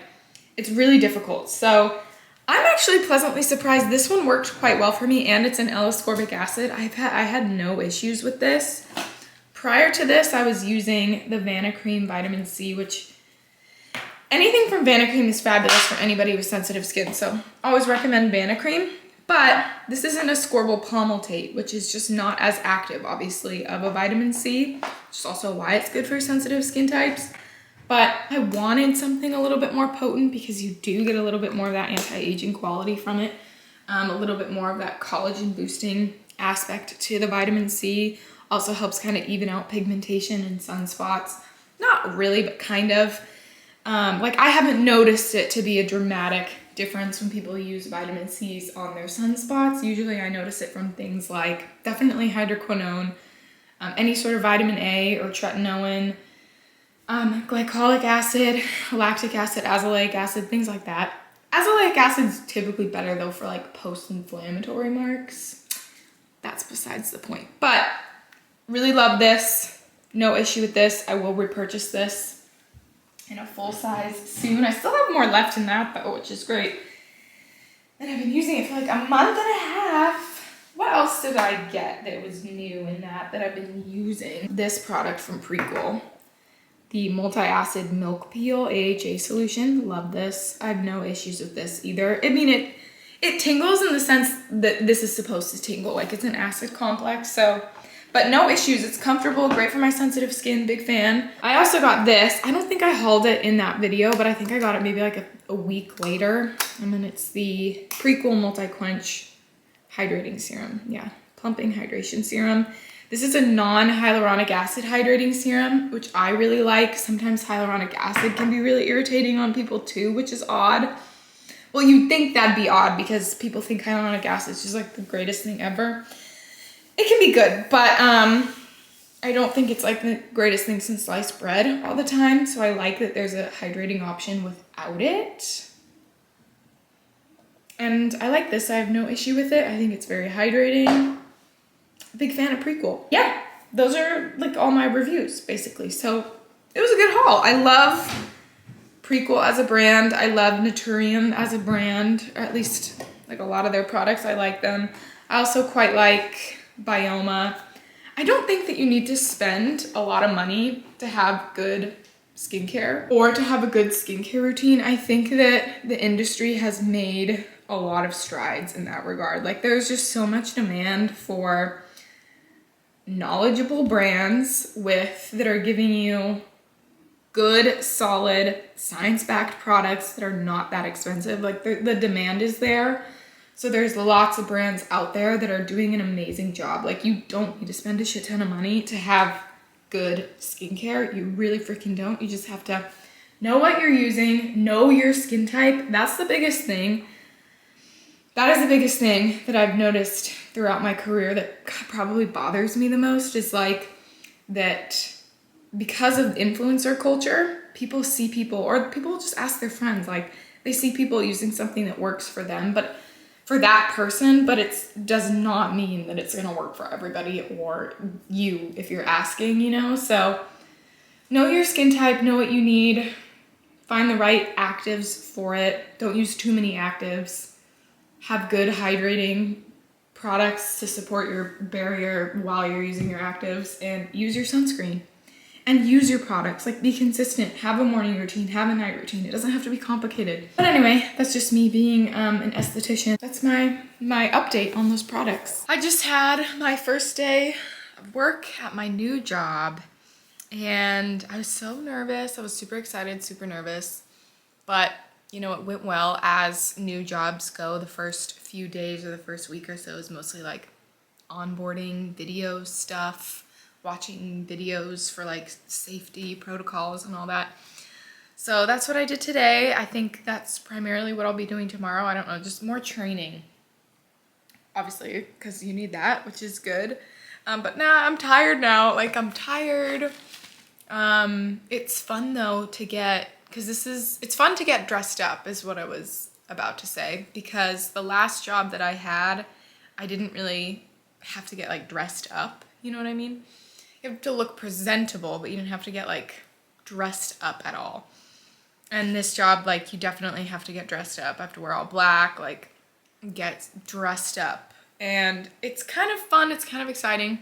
it's really difficult. So I'm actually pleasantly surprised. This one worked quite well for me, and it's an L-ascorbic acid. I had no issues with this. Prior to this, I was using the Vanicream Vitamin C, which anything from Vanicream is fabulous for anybody with sensitive skin. So always recommend Vanicream. But this is an ascorbyl palmitate, which is just not as active, obviously, of a vitamin C, which is also why it's good for sensitive skin types. But I wanted something a little bit more potent because you do get a little bit more of that anti-aging quality from it. A little bit more of that collagen boosting aspect to the vitamin C. Also helps kind of even out pigmentation and sunspots. Not really, but kind of. Like, I haven't noticed it to be a dramatic difference when people use vitamin C's on their sunspots. Usually I notice it from things like definitely hydroquinone, any sort of vitamin A or tretinoin, glycolic acid, lactic acid, azelaic acid, things like that. Azelaic acid's typically better though for like post-inflammatory marks. That's besides the point. But really love this. No issue with this. I will repurchase this in a full size soon. I still have more left in that though, which is great. And I've been using it for like a month and a half. What else did I get that was new in that I've been using? This product from Prequel, the multi-acid milk peel AHA solution. Love this. I have no issues with this either. I mean, it tingles in the sense that this is supposed to tingle, like it's an acid complex, so. But no issues, it's comfortable, great for my sensitive skin, big fan. I also got this. I don't think I hauled it in that video, but I think I got it maybe like a week later. And then it's the Prequel Multi-Quench Hydrating Serum. Yeah, Plumping Hydration Serum. This is a non-hyaluronic acid hydrating serum, which I really like. Sometimes hyaluronic acid can be really irritating on people too, which is odd. Well, you'd think that'd be odd because people think hyaluronic acid is just like the greatest thing ever. It can be good, but I don't think it's like the greatest thing since sliced bread all the time. So I like that there's a hydrating option without it. And I like this. I have no issue with it. I think it's very hydrating. Big fan of Prequel. Yeah, those are like all my reviews basically. So it was a good haul. I love Prequel as a brand. I love Naturium as a brand, or at least like a lot of their products. I like them. I also quite like Bioma. I don't think that you need to spend a lot of money to have good skincare or to have a good skincare routine. I think that the industry has made a lot of strides in that regard. Like, there's just so much demand for knowledgeable brands that are giving you good, solid, science-backed products that are not that expensive. Like, the demand is there. So there's lots of brands out there that are doing an amazing job. Like, you don't need to spend a shit ton of money to have good skincare. You really freaking don't. You just have to know what you're using, know your skin type. That's the biggest thing. That is the biggest thing that I've noticed throughout my career that probably bothers me the most, is like that because of influencer culture, people see people, or people just ask their friends, like they see people using something that works for them, but for that person, but it does not mean that it's gonna work for everybody or you if you're asking, you know? So know your skin type, know what you need, find the right actives for it. Don't use too many actives. Have good hydrating products to support your barrier while you're using your actives, and use your sunscreen. And use your products, like be consistent, have a morning routine, have a night routine. It doesn't have to be complicated. But anyway, that's just me being an esthetician. That's my update on those products. I just had my first day of work at my new job, and I was so nervous. I was super excited, super nervous, but you know, it went well. As new jobs go, the first few days or the first week or so is mostly like onboarding, video stuff, watching videos for like safety protocols and all that. So that's what I did today. I think that's primarily what I'll be doing tomorrow. I don't know, just more training, obviously, because you need that, which is good. But nah, I'm tired now. Like, I'm tired. It's fun though to get, because it's fun to get dressed up is what I was about to say, because the last job that I had, I didn't really have to get like dressed up. You know what I mean? You have to look presentable, but you didn't have to get like dressed up at all. And this job, like, you definitely have to get dressed up. I have to wear all black, like, get dressed up. And it's kind of fun. It's kind of exciting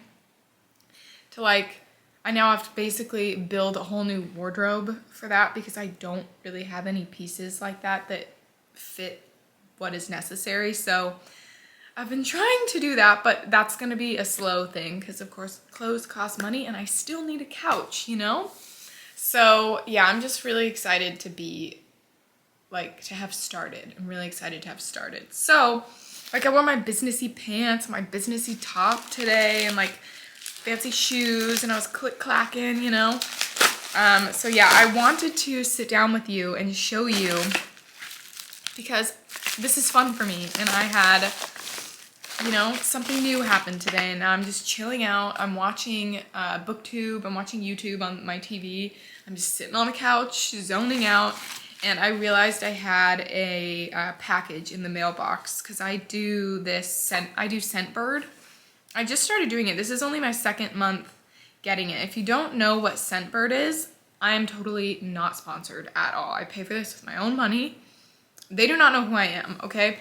to, like, I now have to basically build a whole new wardrobe for that because I don't really have any pieces like that that fit what is necessary. So I've been trying to do that, but that's going to be a slow thing because, of course, clothes cost money and I still need a couch, you know? So yeah, I'm just really excited to be, like, to have started. I'm really excited to have started. So, like, I wore my businessy pants, my businessy top today, and like fancy shoes, and I was click-clacking, you know? So yeah, I wanted to sit down with you and show you because this is fun for me, and I had, you know, something new happened today, and now I'm just chilling out. I'm watching BookTube. I'm watching YouTube on my TV. I'm just sitting on the couch, zoning out, and I realized I had a package in the mailbox because I do Scentbird. I just started doing it. This is only my second month getting it. If you don't know what Scentbird is, I am totally not sponsored at all. I pay for this with my own money. They do not know who I am, okay?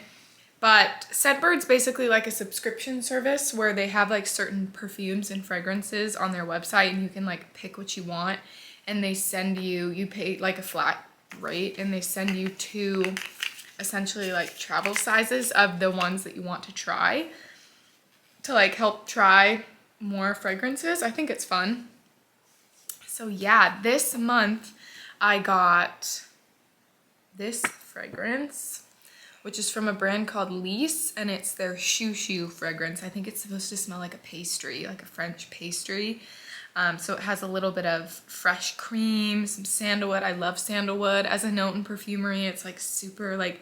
But Scentbird's basically like a subscription service where they have like certain perfumes and fragrances on their website, and you can like pick what you want, and they send you pay like a flat rate, and they send you 2 essentially like travel sizes of the ones that you want to try to like help try more fragrances. I think it's fun. So yeah, this month I got this fragrance, which is from a brand called Lys, and it's their Chou fragrance. I think it's supposed to smell like a pastry, like a French pastry. So it has a little bit of fresh cream, some sandalwood. I love sandalwood as a note in perfumery. It's like super like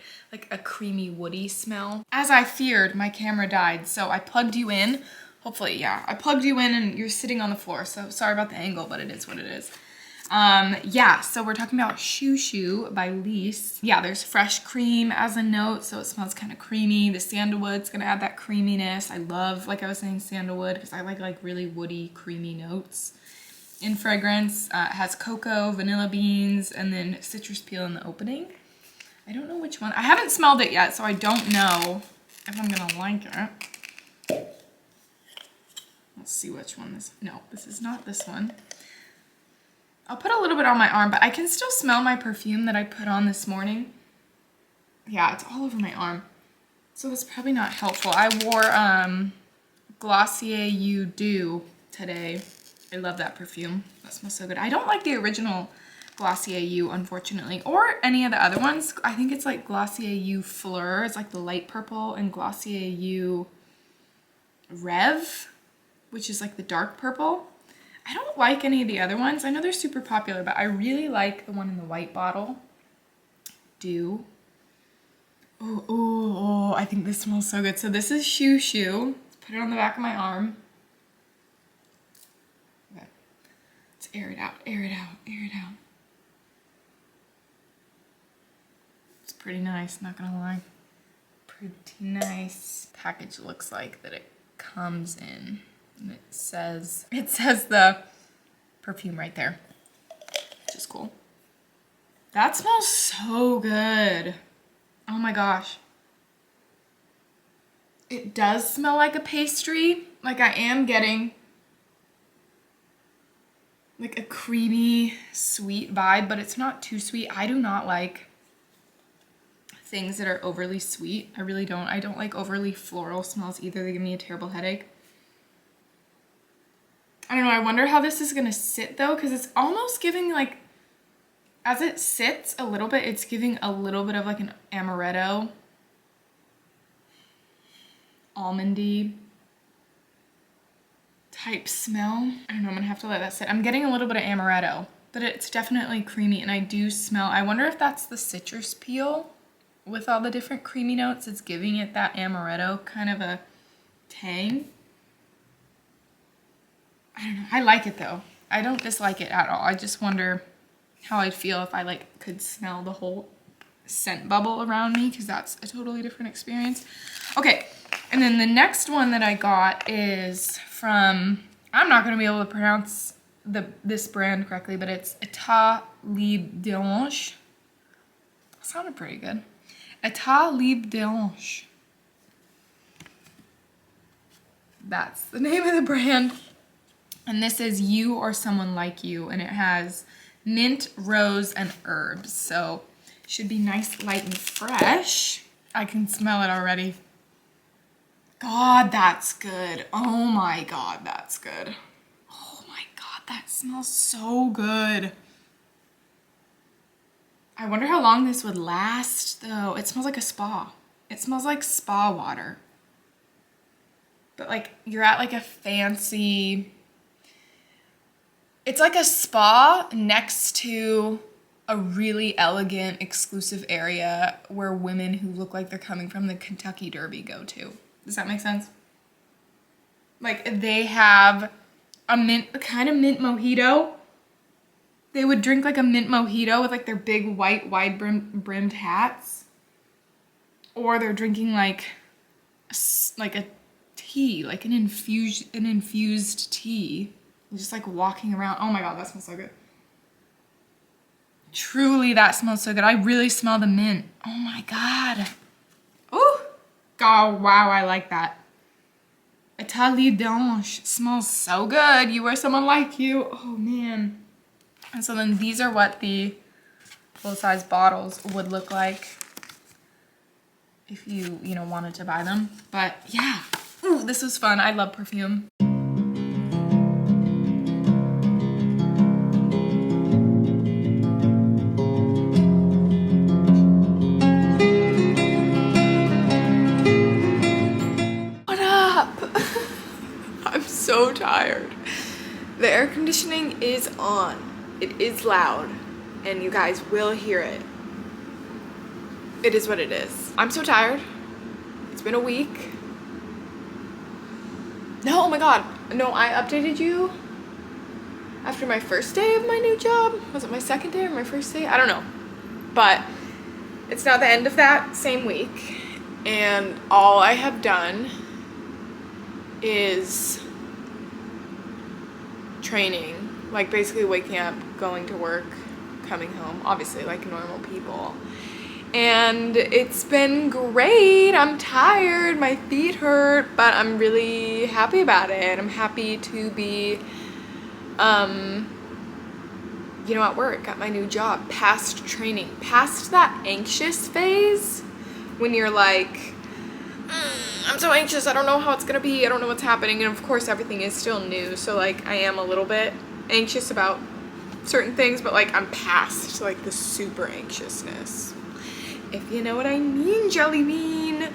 a creamy woody smell. As I feared, my camera died, so I plugged you in. Hopefully, yeah, I plugged you in and you're sitting on the floor, so sorry about the angle, but it is what it is. Yeah, so we're talking about Chou by Lys. Yeah, there's fresh cream as a note, so it smells kind of creamy. The sandalwood's gonna add that creaminess. I love, like I was saying, sandalwood because I like really woody, creamy notes in fragrance. It has cocoa, vanilla beans, and then citrus peel in the opening. I don't know which one. I haven't smelled it yet, so I don't know if I'm gonna like it. Let's see which one this. No, this is not this one. I'll put a little bit on my arm, but I can still smell my perfume that I put on this morning. Yeah, it's all over my arm. So that's probably not helpful. I wore Glossier You Do today. I love that perfume. That smells so good. I don't like the original Glossier You, unfortunately, or any of the other ones. I think it's like Glossier You Fleur. It's like the light purple, and Glossier You Rev, which is like the dark purple. I don't like any of the other ones. I know they're super popular, but I really like the one in the white bottle. Do. Oh, I think this smells so good. So this is Chou. Let's put it on the back of my arm. Okay. Let's air it out, air it out, air it out. It's pretty nice, not gonna lie. Pretty nice. Package looks like that it comes in. And it says the perfume right there, which is cool. That smells so good. Oh my gosh. It does smell like a pastry. Like I am getting like a creamy, sweet vibe, but it's not too sweet. I do not like things that are overly sweet. I really don't. I don't like overly floral smells either. They give me a terrible headache. I don't know, I wonder how this is gonna sit though, because it's almost giving like, as it sits a little bit, it's giving a little bit of like an amaretto, almondy type smell. I don't know, I'm gonna have to let that sit. I'm getting a little bit of amaretto, but it's definitely creamy, and I do smell, I wonder if that's the citrus peel with all the different creamy notes. It's giving it that amaretto kind of a tang. I don't know, I like it though. I don't dislike it at all. I just wonder how I'd feel if I like could smell the whole scent bubble around me, because that's a totally different experience. Okay, and then the next one that I got is from, I'm not gonna be able to pronounce this brand correctly, but it's Etat Libre d'Ange. Sounded pretty good. Etat Libre d'Ange. That's the name of the brand. And this is You or Someone Like You, and it has mint, rose, and herbs. So should be nice, light, and fresh. I can smell it already. God, that's good. Oh my God, that's good. Oh my God, that smells so good. I wonder how long this would last though. It smells like a spa. It smells like spa water. But like you're at like a fancy, it's like a spa next to a really elegant, exclusive area where women who look like they're coming from the Kentucky Derby go to. Does that make sense? Like they have a kind of mint mojito. They would drink like a mint mojito with like their big white wide brimmed hats. Or they're drinking like a tea, like an infused tea. Just like walking around. Oh my God, that smells so good. Truly, that smells so good. I really smell the mint. Oh my God. Ooh. Oh, wow, I like that. Etat Libre d'Ange smells so good. You or Someone Like You. Oh man. And so then these are what the full-size bottles would look like if you wanted to buy them. But yeah. Ooh, this was fun. I love perfume. So tired. The air conditioning is on. It is loud, and you guys will hear it. It is what it is. I'm so tired. It's been a week. No, oh my God. No, I updated you after my first day of my new job. Was it my second day or my first day? I don't know. But it's now the end of that same week, and all I have done is training, like basically waking up, going to work, coming home, obviously like normal people. And it's been great. I'm tired, my feet hurt, but I'm really happy about it. I'm happy to be, at work, at my new job, past training, past that anxious phase when you're like, I'm so anxious, I don't know how it's gonna be, I don't know what's happening, and of course everything is still new, so like I am a little bit anxious about certain things, but like I'm past like the super anxiousness, if you know what I mean, jelly bean.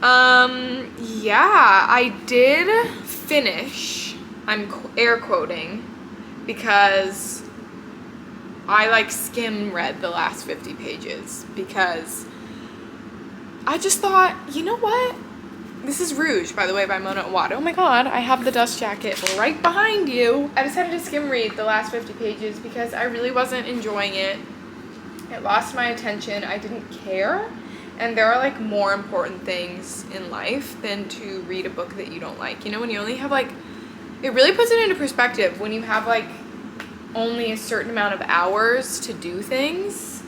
Yeah, I did finish, I'm air quoting, because I like skim read the last 50 pages, because I just thought, you know what? This is Rouge, by the way, by Mona Awad. Oh my God, I have the dust jacket right behind you. I decided to skim read the last 50 pages because I really wasn't enjoying it. It lost my attention. I didn't care. And there are like more important things in life than to read a book that you don't like. You know, when you only have like, it really puts it into perspective when you have like only a certain amount of hours to do things.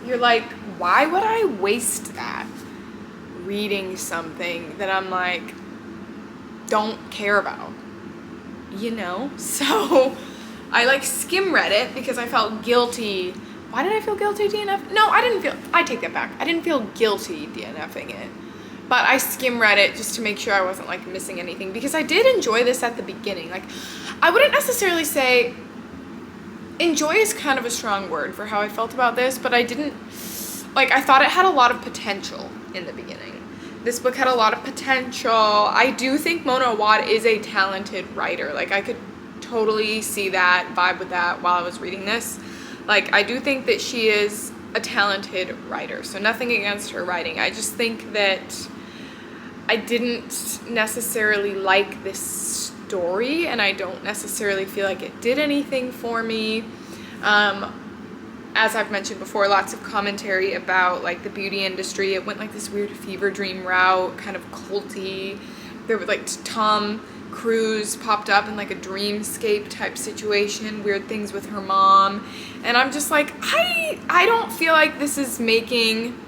You're like, why would I waste that reading something that I'm like, don't care about, So I like skim read it because I felt guilty. Why did I feel guilty DNF? No, I take that back. I didn't feel guilty DNFing it, but I skim read it just to make sure I wasn't like missing anything, because I did enjoy this at the beginning. Like, I wouldn't necessarily say enjoy is kind of a strong word for how I felt about this, but I didn't, like, I thought it had a lot of potential in the beginning. This book had a lot of potential. I do think Mona Awad is a talented writer. Like, I could totally see that, vibe with that while I was reading this. Like, I do think that she is a talented writer, so nothing against her writing. I just think that I didn't necessarily like this story, and I don't necessarily feel like it did anything for me. As I've mentioned before, lots of commentary about like the beauty industry. It went like this weird fever dream route, kind of culty. There was like Tom Cruise popped up in like a dreamscape type situation, weird things with her mom. And I'm just like, I don't feel like this is making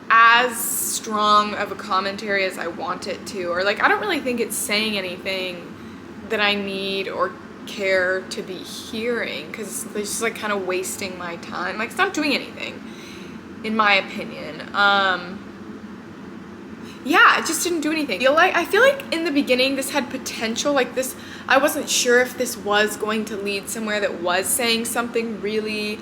as strong of a commentary as I want it to. Or like, I don't really think it's saying anything that I need or care to be hearing, because it's just like kind of wasting my time. Like, it's not doing anything, in my opinion. Yeah, it just didn't do anything. I feel like in the beginning this had potential. Like, this, I wasn't sure if this was going to lead somewhere that was saying something really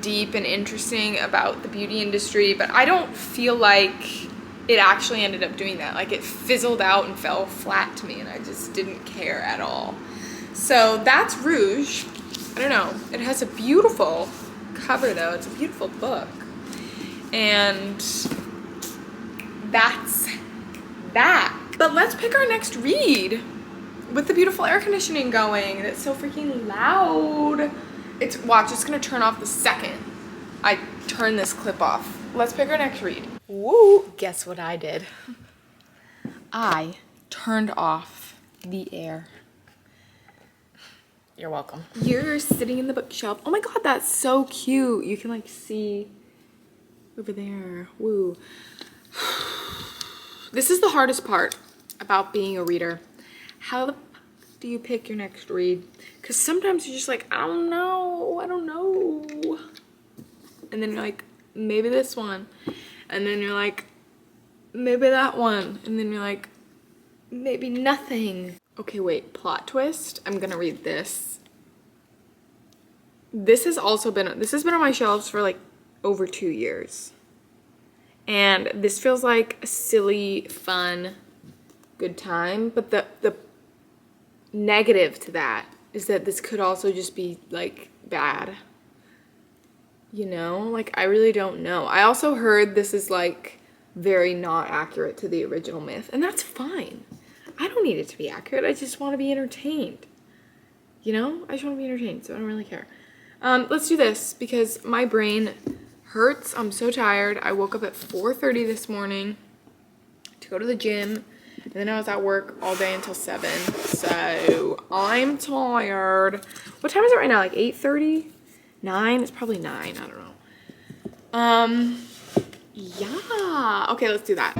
deep and interesting about the beauty industry, but I don't feel like it actually ended up doing that. Like, it fizzled out and fell flat to me, and I just didn't care at all. So that's Rouge. I don't know. It has a beautiful cover, though. It's a beautiful book. And that's that. But let's pick our next read with the beautiful air conditioning going. That's so freaking loud. Watch, it's gonna turn off the second I turn this clip off. Let's pick our next read. Woo! Guess what I did? I turned off the air. You're welcome. You're sitting in the bookshelf. Oh my god, that's so cute. You can like see over there. Woo. This is the hardest part about being a reader. How the fuck do you pick your next read? Because sometimes you're just like, I don't know. And then you're like, maybe this one. And then you're like, maybe that one. And then you're like, maybe nothing. Okay, wait, plot twist. I'm gonna read this. This has been on my shelves for like over 2 years. And this feels like a silly, fun, good time. But the negative to that is that this could also just be like bad. You know, like, I really don't know. I also heard this is like very not accurate to the original myth, and that's fine. I don't need it to be accurate. I just want to be entertained. You know? I just want to be entertained, so I don't really care. Let's do this because my brain hurts. I'm so tired. I woke up at 4:30 this morning to go to the gym, and then I was at work all day until 7. So I'm tired. What time is it right now? Like 8:30? 9? It's probably 9. I don't know. Yeah. Okay, let's do that.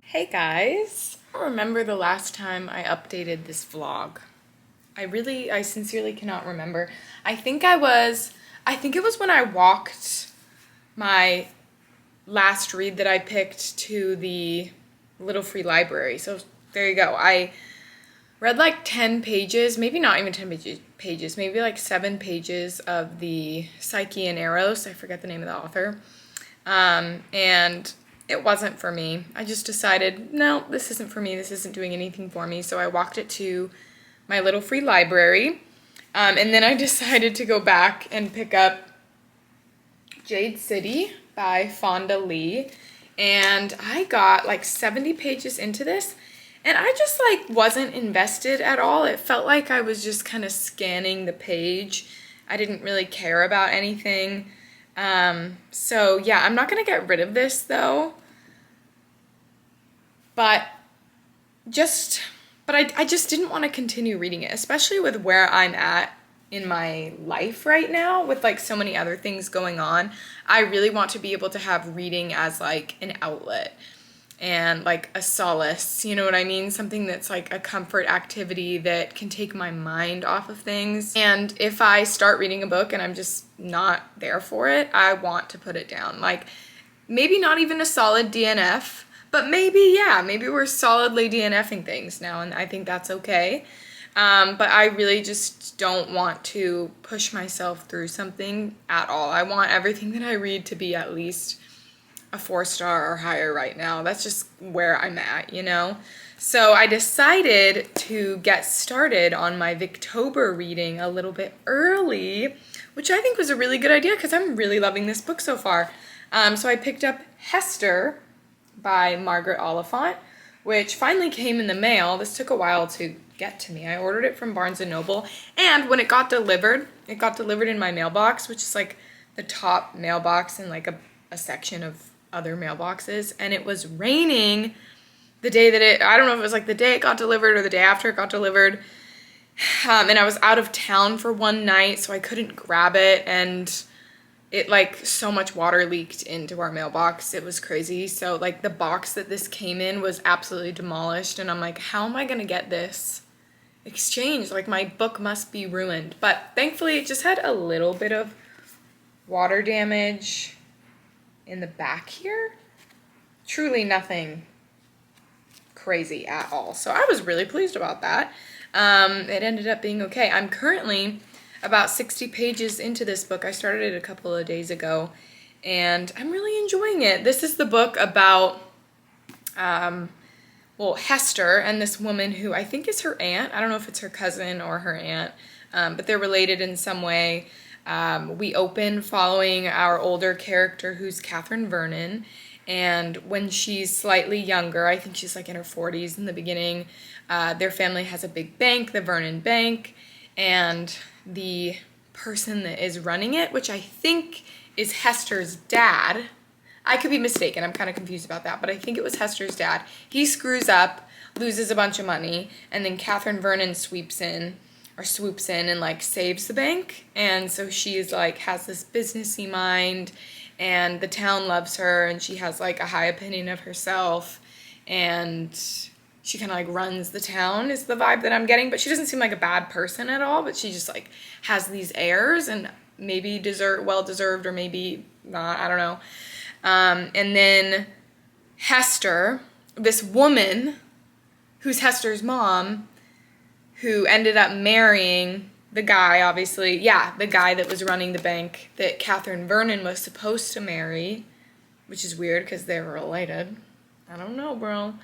Hey guys, I don't remember the last time I updated this vlog. I sincerely cannot remember. I think it was when I walked my last read that I picked to the Little Free Library. So there you go. I read like 10 pages, maybe not even 10 pages, maybe like 7 pages of the Psyche and Eros. I forget the name of the author. And it wasn't for me. I just decided, no, this isn't for me. This isn't doing anything for me. So I walked it to my Little Free Library. And then I decided to go back and pick up Jade City by Fonda Lee. And I got like 70 pages into this. And I just like wasn't invested at all. It felt like I was just kind of scanning the page I didn't really care about anything. So yeah, I'm not gonna get rid of this though. But I just didn't want to continue reading it, especially with where I'm at in my life right now with like so many other things going on. I really want to be able to have reading as like an outlet and like a solace, you know what I mean? Something that's like a comfort activity that can take my mind off of things. And if I start reading a book and I'm just not there for it, I want to put it down. Like maybe not even a solid DNF, but maybe, yeah, maybe we're solidly DNFing things now, and I think that's okay. But I really just don't want to push myself through something at all. I want everything that I read to be at least a 4-star or higher right now. That's just where I'm at, you know? So I decided to get started on my Victober reading a little bit early, which I think was a really good idea because I'm really loving this book so far. So I picked up Hester by Margaret Oliphant, which finally came in the mail. This took a while to get to me. I ordered it from Barnes & Noble, and when it got delivered in my mailbox, which is like the top mailbox in like a section of other mailboxes, and it was raining the day that I don't know if it was like the day it got delivered or the day after it got delivered, and I was out of town for one night, so I couldn't grab it, and it like so much water leaked into our mailbox. It was crazy. So like the box that this came in was absolutely demolished, and I'm like, how am I gonna get this exchanged? Like my book must be ruined. But thankfully it just had a little bit of water damage in the back here. Truly nothing crazy at all. So I was really pleased about that. It ended up being okay. I'm currently about 60 pages into this book. I started it a couple of days ago, and I'm really enjoying it. This is the book about, Hester and this woman who I think is her aunt. I don't know if it's her cousin or her aunt, but they're related in some way. We open following our older character, who's Catherine Vernon, and when she's slightly younger, I think she's like in her 40s in the beginning, their family has a big bank, the Vernon Bank, and the person that is running it, which I think is Hester's dad. I could be mistaken. I'm kind of confused about that, but I think it was Hester's dad. He screws up, loses a bunch of money, and then Catherine Vernon swoops in and like saves the bank. And so she's like has this businessy mind, and the town loves her, and she has like a high opinion of herself, and she kind of like runs the town is the vibe that I'm getting, but she doesn't seem like a bad person at all, but she just like has these airs, and maybe well deserved or maybe not, I don't know. And then Hester, this woman who's Hester's mom, who ended up marrying the guy, obviously, the guy that was running the bank that Catherine Vernon was supposed to marry, which is weird because they were related. I don't know, bro.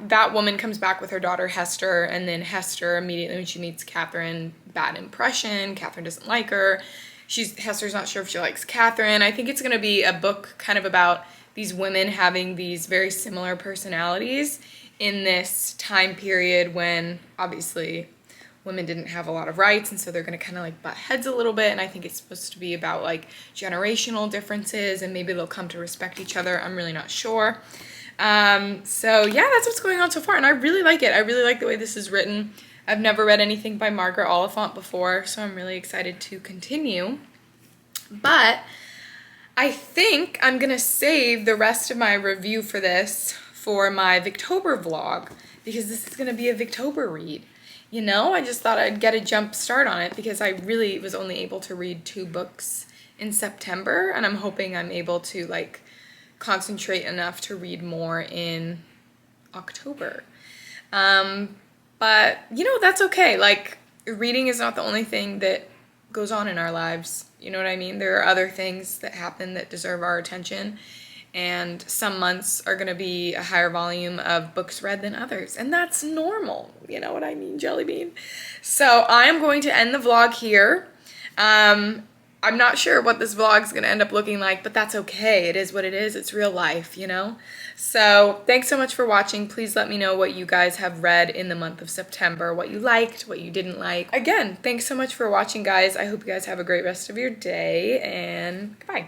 That woman comes back with her daughter Hester, and then Hester immediately when she meets Catherine, bad impression. Catherine doesn't like her. Hester's not sure if she likes Catherine. I think it's going to be a book kind of about these women having these very similar personalities in this time period when obviously women didn't have a lot of rights, and so they're going to kind of like butt heads a little bit, and I think it's supposed to be about like generational differences, and maybe they'll come to respect each other. I'm really not sure. So yeah, that's what's going on so far, and I really like it. I really like the way this is written. I've never read anything by Margaret Oliphant before, so I'm really excited to continue. But I think I'm gonna save the rest of my review for this for my Victober vlog, because this is gonna be a Victober read. You know, I just thought I'd get a jump start on it because I really was only able to read 2 books in September, and I'm hoping I'm able to like concentrate enough to read more in October. But you know, that's okay. Like, reading is not the only thing that goes on in our lives. You know what I mean? There are other things that happen that deserve our attention, and some months are going to be a higher volume of books read than others, and that's normal. You know what I mean, Jelly Bean? So I'm going to end the vlog here. I'm not sure what this vlog's gonna end up looking like, but that's okay. It is what it is. It's real life, you know? So thanks so much for watching. Please let me know what you guys have read in the month of September, what you liked, what you didn't like. Again, thanks so much for watching, guys. I hope you guys have a great rest of your day, and goodbye.